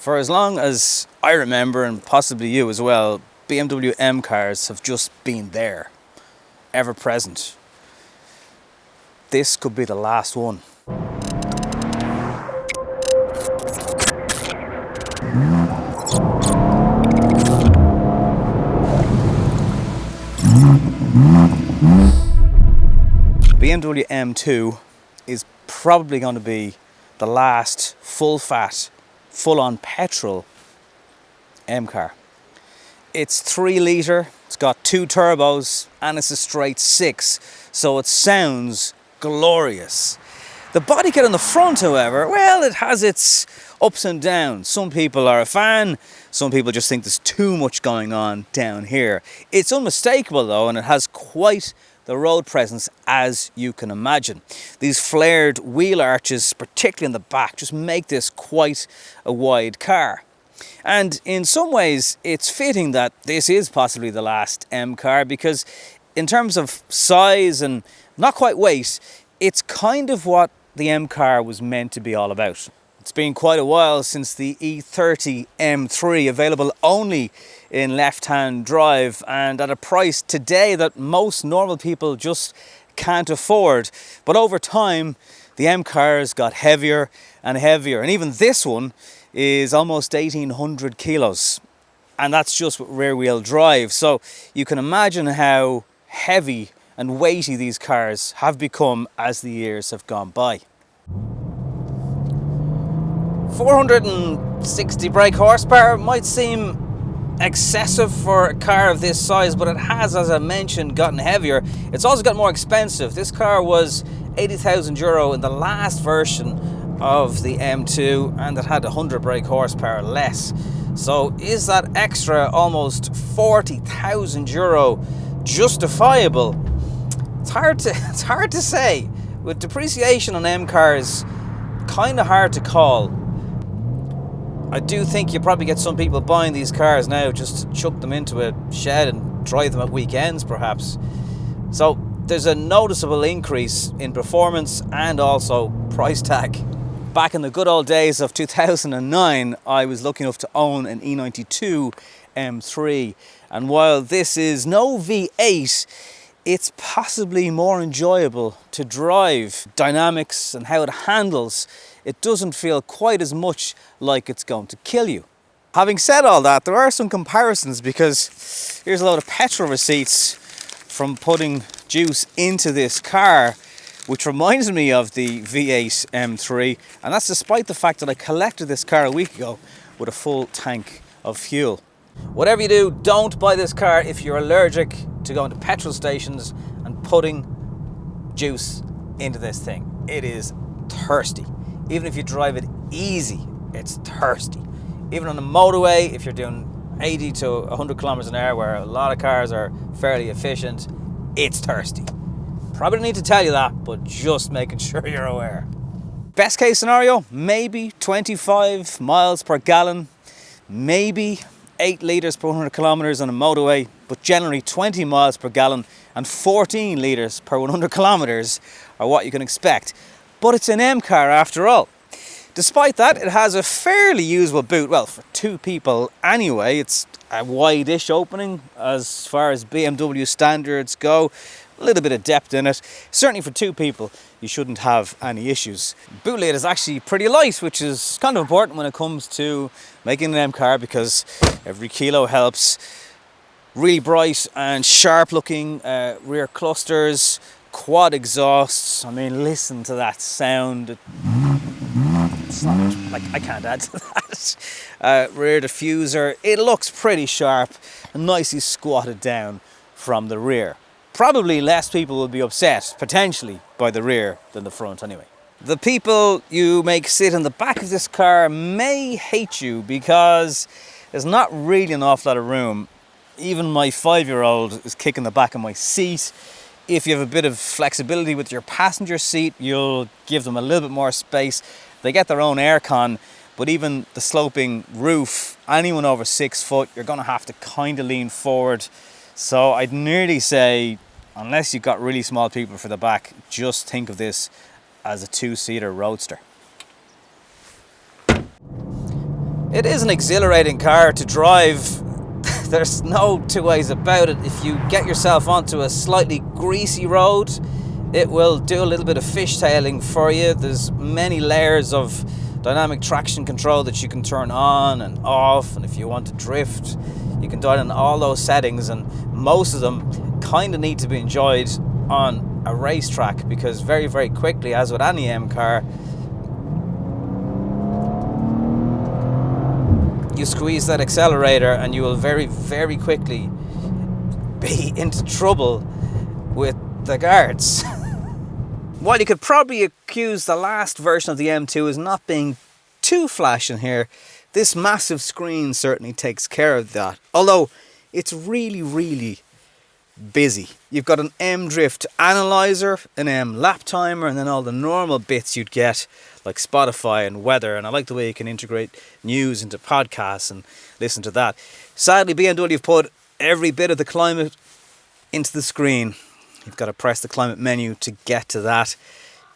For as long as I remember, and possibly you as well, BMW M cars have just been there, ever present. This could be the last one. BMW M2 is probably going to be the last full-fat, full-on petrol M car. It's 3 litre, it's got 2 turbos, and it's a straight 6, so it sounds glorious. The body kit on the front, however, well, it has its ups and downs. Some people are a fan, some people just think there's too much going on down here. It's unmistakable though, and it has quite the road presence, as you can imagine. These flared wheel arches, particularly in the back, just make this quite a wide car. And in some ways, it's fitting that this is possibly the last M car, because in terms of size and not quite weight, it's kind of what the M car was meant to be all about. It's been quite a while since the E30 M3, available only in left-hand drive and at a price today that most normal people just can't afford. But over time, the M cars got heavier and heavier, and even this one is almost 1,800 kilos, and that's just with rear-wheel drive. So you can imagine how heavy and weighty these cars have become as the years have gone by. 460 brake horsepower might seem excessive for a car of this size, but it has, as I mentioned, gotten heavier. It's also got more expensive. This car was €80,000 in the last version of the M2, and it had 100 brake horsepower less. So is that extra almost €40,000 justifiable? It's hard to say. With depreciation on M cars, kind of hard to call. I do think you probably get some people buying these cars now just to chuck them into a shed and drive them at weekends perhaps. So there's a noticeable increase in performance and also price tag. Back in the good old days of 2009, I was lucky enough to own an E92 M3, and while this is no V8, it's possibly more enjoyable to drive. Dynamics and how it handles, it doesn't feel quite as much like it's going to kill you. Having said all that, there are some comparisons, because here's a load of petrol receipts from putting juice into this car, which reminds me of the V8 M3, and that's despite the fact that I collected this car a week ago with a full tank of fuel. Whatever you do, don't buy this car if you're allergic to going to petrol stations and putting juice into this thing. It is thirsty. Even if you drive it easy, it's thirsty. Even on the motorway, if you're doing 80 to 100 kilometers an hour, where a lot of cars are fairly efficient, it's thirsty. Probably don't need to tell you that, but just making sure you're aware. Best case scenario, maybe 25 miles per gallon, maybe 8 litres per 100 kilometers on a motorway, but generally 20 miles per gallon and 14 litres per 100 kilometers are what you can expect. But it's an M car after all. Despite that, it has a fairly usable boot. Well, for 2 people anyway. It's a wide-ish opening as far as BMW standards go. A little bit of depth in it. Certainly for 2 people, you shouldn't have any issues. Boot lid is actually pretty light, which is kind of important when it comes to making an M car, because every kilo helps. Really bright and sharp looking rear clusters, quad exhausts. I mean, listen to that sound. It's not, like, I can't add to that. Rear diffuser. It looks pretty sharp and nicely squatted down from the rear. Probably less people will be upset, potentially, by the rear than the front anyway. The people you make sit in the back of this car may hate you because there's not really an awful lot of room. Even my 5-year-old is kicking the back of my seat. If you have a bit of flexibility with your passenger seat, you'll give them a little bit more space. They get their own aircon, but even the sloping roof, anyone over 6 foot, you're going to have to kind of lean forward. So I'd nearly say, unless you've got really small people for the back, just think of this as a 2-seater roadster. It is an exhilarating car to drive. There's no two ways about it. If you get yourself onto a slightly greasy road, it will do a little bit of fishtailing for you. There's many layers of dynamic traction control that you can turn on and off, and if you want to drift, you can dial in all those settings, and most of them kind of need to be enjoyed on a racetrack, because very, very quickly, as with any M car, you squeeze that accelerator and you will very, very quickly be into trouble with the guards. While you could probably accuse the last version of the M2 as not being too flash in here, this massive screen certainly takes care of that. Although it's really, really busy. You've got an M drift analyzer, an M lap timer, and then all the normal bits you'd get like Spotify and weather. And I like the way you can integrate news into podcasts and listen to that. Sadly, BMW have put every bit of the climate into the screen. You've got to press the climate menu to get to that.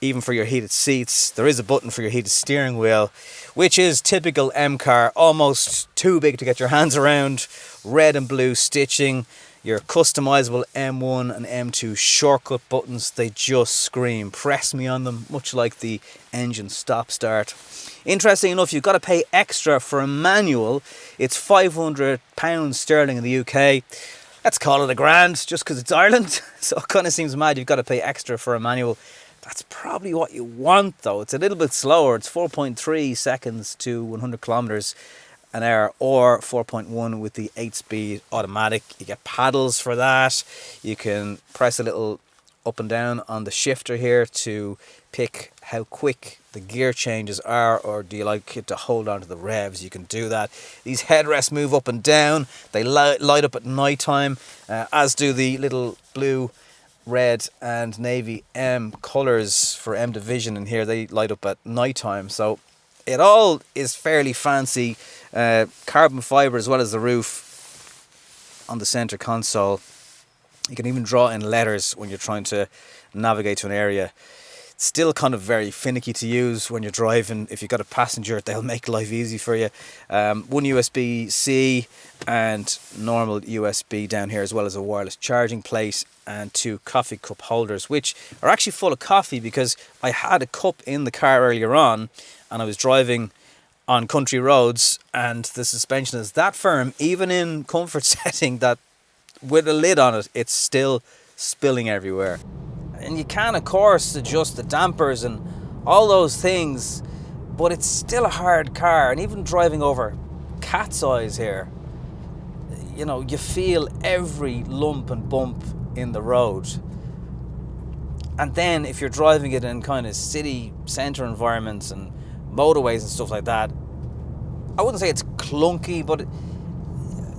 Even for your heated seats, there is a button for your heated steering wheel, which is typical M car, almost too big to get your hands around. Red and blue stitching, your customizable M1 and M2 shortcut buttons, they just scream. Press me on them, much like the engine stop start. Interesting enough, you've got to pay extra for a manual. It's £500 sterling in the UK. Let's call it £1,000 just because it's Ireland. So it kind of seems mad you've got to pay extra for a manual. That's probably what you want though. It's a little bit slower. It's 4.3 seconds to 100 kilometers an hour, or 4.1 with the 8-speed automatic. You get paddles for that. You can press a little up and down on the shifter here to pick how quick the gear changes are, or do you like it to hold on to the revs? You can do that. These headrests move up and down. They light up at night time, as do the little blue, red and navy M colours for M Division in here. They light up at night time. So it all is fairly fancy. Carbon fibre as well as the roof on the centre console. You can even draw in letters when you're trying to navigate to an area. It's still kind of very finicky to use when you're driving. If you've got a passenger, they'll make life easy for you. One USB-C and normal USB down here, as well as a wireless charging plate and 2 coffee cup holders, which are actually full of coffee because I had a cup in the car earlier on and I was driving on country roads, and the suspension is that firm, even in comfort setting, that with a lid on it, it's still spilling everywhere. And you can, of course, adjust the dampers and all those things, but it's still a hard car. And even driving over cat's eyes here, you know, you feel every lump and bump in the road. And then if you're driving it in kind of city centre environments and motorways and stuff like that, I wouldn't say it's clunky, but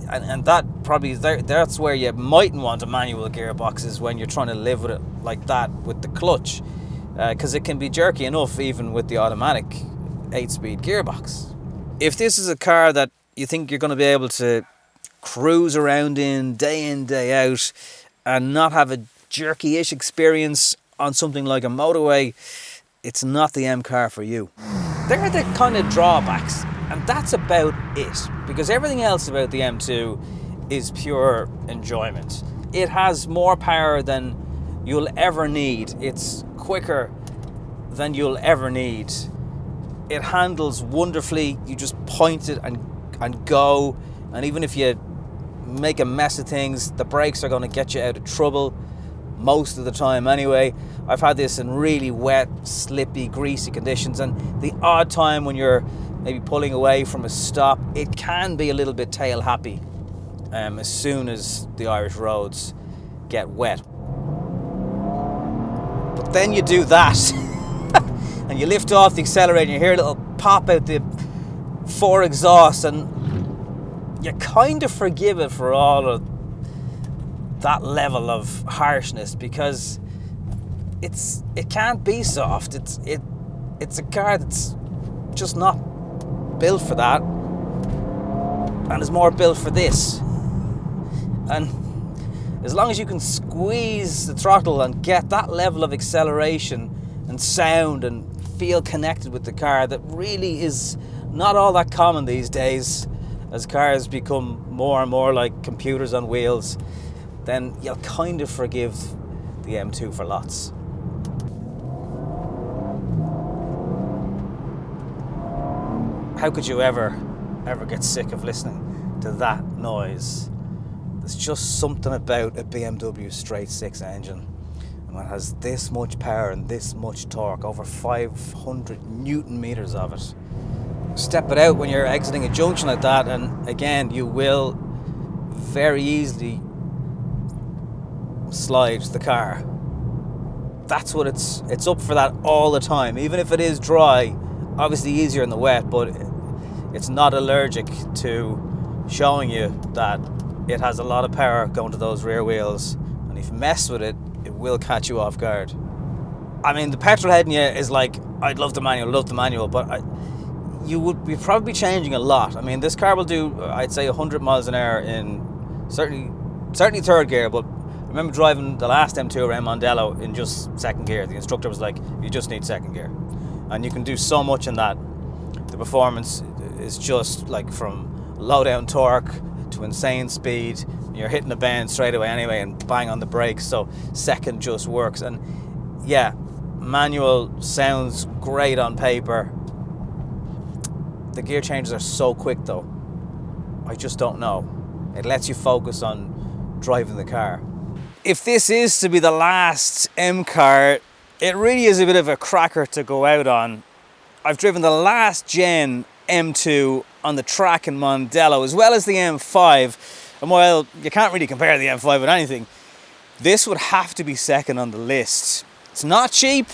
and that probably that's where you mightn't want a manual gearbox, is when you're trying to live with it like that with the clutch, because it can be jerky enough even with the automatic 8-speed gearbox. If this is a car that you think you're going to be able to cruise around in, day out, and not have a jerky-ish experience on something like a motorway, it's not the M car for you. They're the kind of drawbacks, and that's about it, because everything else about the M2 is pure enjoyment. It has more power than you'll ever need. It's quicker than you'll ever need. It handles wonderfully. You just point it and go, and even if you make a mess of things, the brakes are going to get you out of trouble most of the time anyway. I've had this in really wet, slippy, greasy conditions, and the odd time when you're maybe pulling away from a stop, it can be a little bit tail happy as soon as the Irish roads get wet. But then you do that and you lift off the accelerator and you hear a little pop out the 4 exhaust, and you kind of forgive it for all of that level of harshness, because it can't be soft. It's a car that's just not built for that, and is more built for this. And as long as you can squeeze the throttle and get that level of acceleration and sound and feel connected with the car, that really is not all that common these days. As cars become more and more like computers on wheels, then you'll kind of forgive the M2 for lots. How could you ever get sick of listening to that noise? There's just something about a BMW straight six engine, and when it has this much power and this much torque, over 500 Newton meters of it. Step it out when you're exiting a junction like that, and again, you will very easily slide the car. That's what it's up for that all the time. Even if it is dry, obviously easier in the wet, but it's not allergic to showing you that it has a lot of power going to those rear wheels, and if you mess with it, it will catch you off guard. I mean, the petrol head in you is like, I'd love the manual, but you would be probably changing a lot. I mean, this car will do, I'd say, 100 miles an hour in certainly third gear, but I remember driving the last M2 around Mondello in just second gear. The instructor was like, you just need second gear. And you can do so much in that. The performance is just like from low down torque to insane speed. You're hitting the bend straight away anyway and bang on the brakes, so second just works. And yeah, manual sounds great on paper. The gear changes are so quick though. I just don't know. It lets you focus on driving the car. If this is to be the last M car, it really is a bit of a cracker to go out on. I've driven the last gen M2 on the track in Mondello, as well as the M5. And while you can't really compare the M5 with anything, this would have to be second on the list. It's not cheap,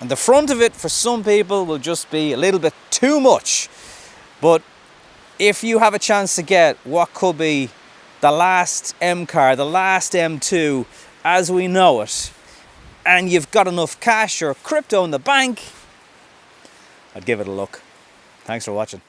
and the front of it for some people will just be a little bit too much. But if you have a chance to get what could be the last M car, the last M2 as we know it, and you've got enough cash or crypto in the bank, I'd give it a look. Thanks for watching.